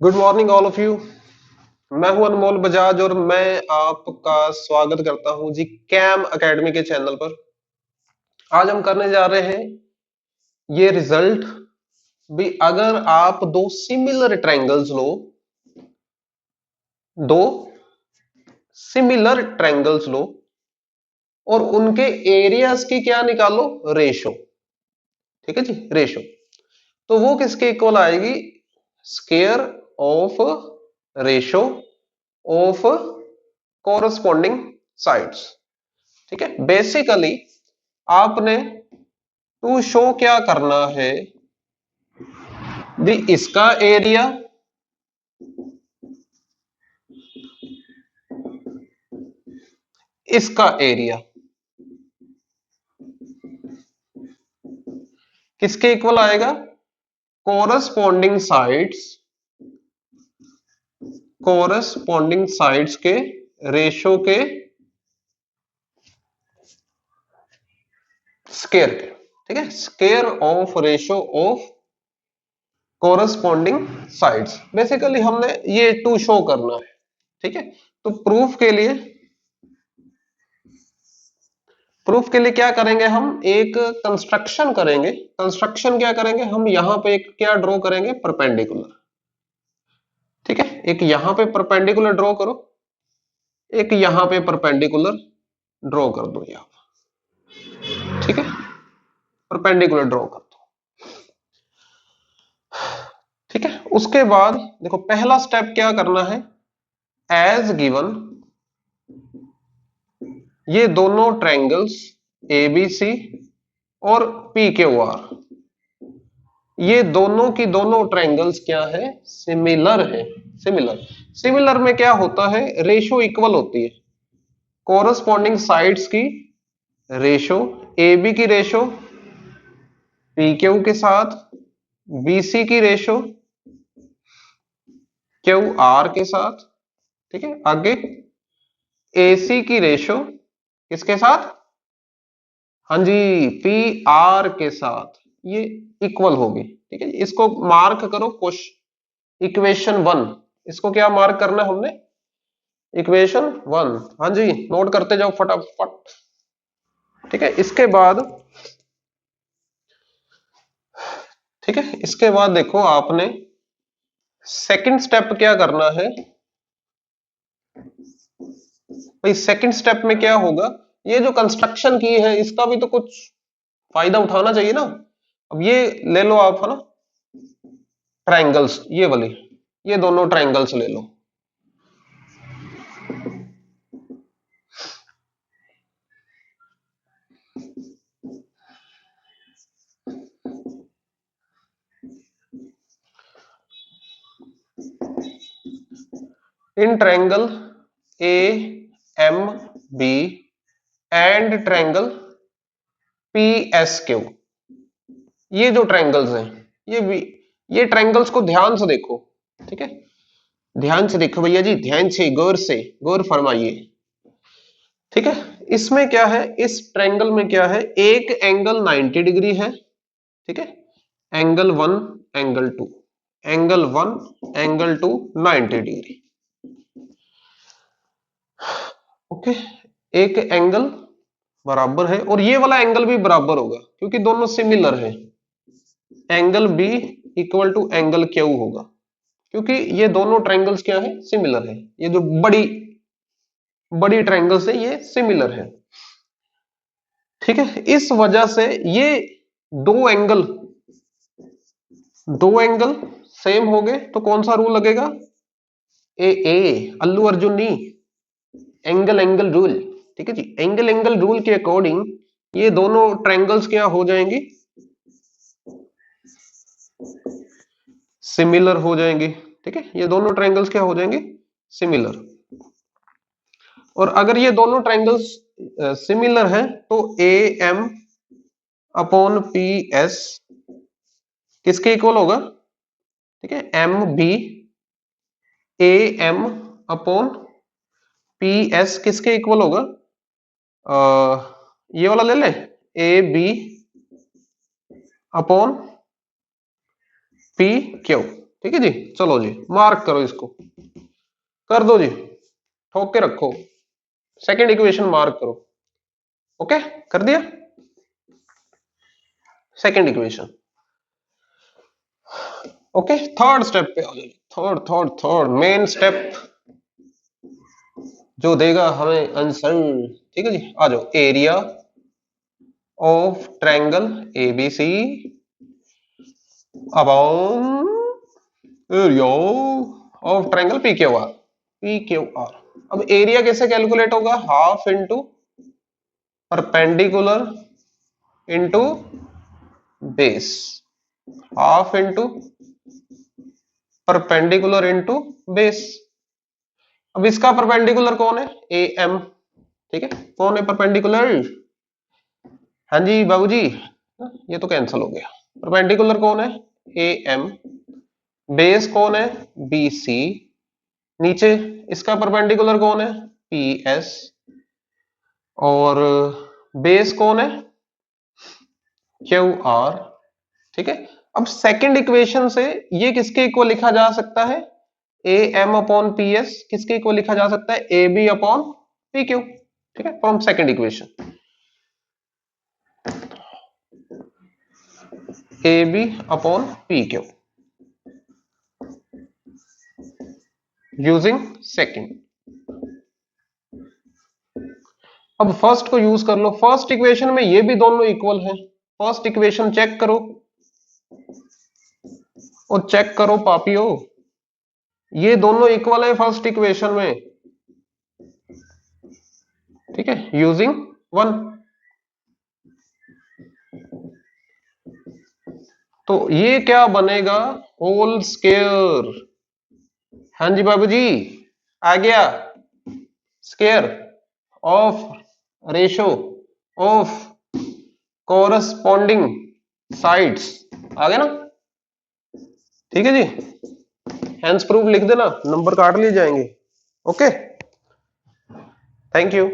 Good morning all of you. मैं हूं अनमोल बजाज और मैं आपका स्वागत करता हूं जी कैम एकेडमी के चैनल पर। आज हम करने जा रहे हैं ये रिजल्ट भी। अगर आप दो सिमिलर ट्रायंगल्स लो, दो सिमिलर ट्रायंगल्स लो और उनके एरियाज की क्या निकालो, रेशो। ठीक है जी, रेशो। तो वो किसके इक्वल आएगी? Square of ratio of corresponding sides. ठीक है, बेसिकली आपने टू शो क्या करना है भी, इसका एरिया इसका एरिया किसके इक्वल आएगा? कोरस्पॉन्डिंग साइड्स के रेशो के स्क्वायर के। ठीक है, square of ratio of corresponding sides. Basically हमने ये टू शो करना है। ठीक है, तो प्रूफ के लिए क्या करेंगे? हम एक कंस्ट्रक्शन करेंगे। कंस्ट्रक्शन क्या करेंगे हम? यहां पे एक क्या ड्रॉ करेंगे? परपेंडिकुलर। ठीक है, एक यहां पे परपेंडिकुलर ड्रॉ करो, एक यहां पे परपेंडिकुलर ड्रॉ कर दो यहां। ठीक है, परपेंडिकुलर ड्रॉ कर दो। ठीक है, उसके बाद देखो पहला स्टेप क्या करना है। एज गिवन ये दोनों ट्रायंगल्स एबीसी और पी क्यू आर, ये दोनों की दोनों ट्रायंगल्स क्या है? सिमिलर है। सिमिलर सिमिलर में क्या होता है? रेशो इक्वल होती है। कोरस्पॉन्डिंग साइड्स की रेशो, ए बी की रेशो पी क्यू के साथ, बीसी की रेशो क्यू आर के साथ। ठीक है, आगे एसी की रेशो किसके साथ? हाँ जी, पी आर के साथ। ये इक्वल होगी। ठीक है, इसको मार्क करो इक्वेशन 1। इसको क्या मार्क करना है हमने? इक्वेशन 1। हाँ जी, नोट करते जाओ फटाफट। ठीक है, इसके बाद देखो आपने सेकंड स्टेप क्या करना है भाई। सेकंड स्टेप में क्या होगा? ये जो कंस्ट्रक्शन की है इसका भी तो कुछ फायदा उठाना चाहिए ना। अब ये ले लो आप, है ना, ट्रायंगल्स, ये वाली, ये दोनों ट्रायंगल्स ले लो। In triangle a m b and triangle p s q, ये जो ट्रायंगल्स हैं, ये ट्रायंगल्स को ध्यान से देखो। ठीक है, ध्यान से देखो भैया जी, ध्यान से गौर फरमाइए। ठीक है, इसमें क्या है? इस ट्रायंगल में क्या है? एक एंगल 90 डिग्री है। ठीक है, angle 1, angle 2, angle 1, angle 2 90 degree. Okay, एक एंगल बराबर है और ये वाला एंगल भी बराबर होगा क्योंकि दोनों सिमिलर है। Angle b equal to angle q होगा क्योंकि ये दोनों ट्रायंगल्स क्या है? सिमिलर है। ये जो बड़ी बड़ी ट्रायंगल्स है ये सिमिलर है। ठीक है, इस वजह से ये दो एंगल दो एंगल सेम हो गए तो कौन सा रूल लगेगा? ए अल्लू अर्जुन नहीं, एंगल एंगल रूल। ठीक है जी, एंगल एंगल रूल के अकॉर्डिंग ये दोनों ट्रायंगल्स क्या हो जाएंगी? सिमिलर हो जाएंगे। ठीक है, ये दोनों ट्रायंगल्स क्या हो जाएंगे? सिमिलर। और अगर ये दोनों ट्रायंगल्स सिमिलर है तो A M upon P S किसके इक्वल होगा? ठीक है, M B A M upon P S किसके इक्वल होगा? ये वाला ले ले, A B upon P Q. ठीक है जी। चलो जी मार्क करो, इसको कर दो जी, ठोक के रखो, सेकंड इक्वेशन मार्क करो। ओके, कर दिया second equation. Okay, third step पे आ जाओ। थर्ड मेन स्टेप जो देगा हमें आंसर। ठीक है जी, आ जाओ। Area of triangle ABC upon area of triangle P Q R. अब एरिया कैसे कैलकुलेट होगा? Half into perpendicular into base, half into perpendicular into base. अब इसका परपेंडिकुलर कौन है? A M. ठीक है, कौन है परपेंडिकुलर? हाँ जी बाबूजी, ये तो कैंसिल हो गया। परपेंडिकुलर कौन है? A M. बेस कौन है? B C. नीचे इसका परपेंडिकुलर कौन है? P S. और बेस कौन है? Q R. ठीक है, अब सेकंड इक्वेशन से ये किसके इक्वल लिखा जा सकता है? A M upon P S किसके इक्वल लिखा जा सकता है? A B upon P Q. ठीक है, from second equation A B upon P Q using second. अब फर्स्ट को यूज कर लो। फर्स्ट इक्वेशन में ये भी दोनों इक्वल हैं। फर्स्ट इक्वेशन चेक करो, और चेक करो पापियो, ये दोनों इक्वल है फर्स्ट इक्वेशन में। ठीक है, यूजिंग वन। तो ये क्या बनेगा? Whole square. हाँ जी बाबूजी, आ गया। Square of ratio of corresponding sides. आ गया ना? ठीक है जी, हैंस प्रूफ लिख देना, नंबर काट लिए जाएंगे। Okay, thank you.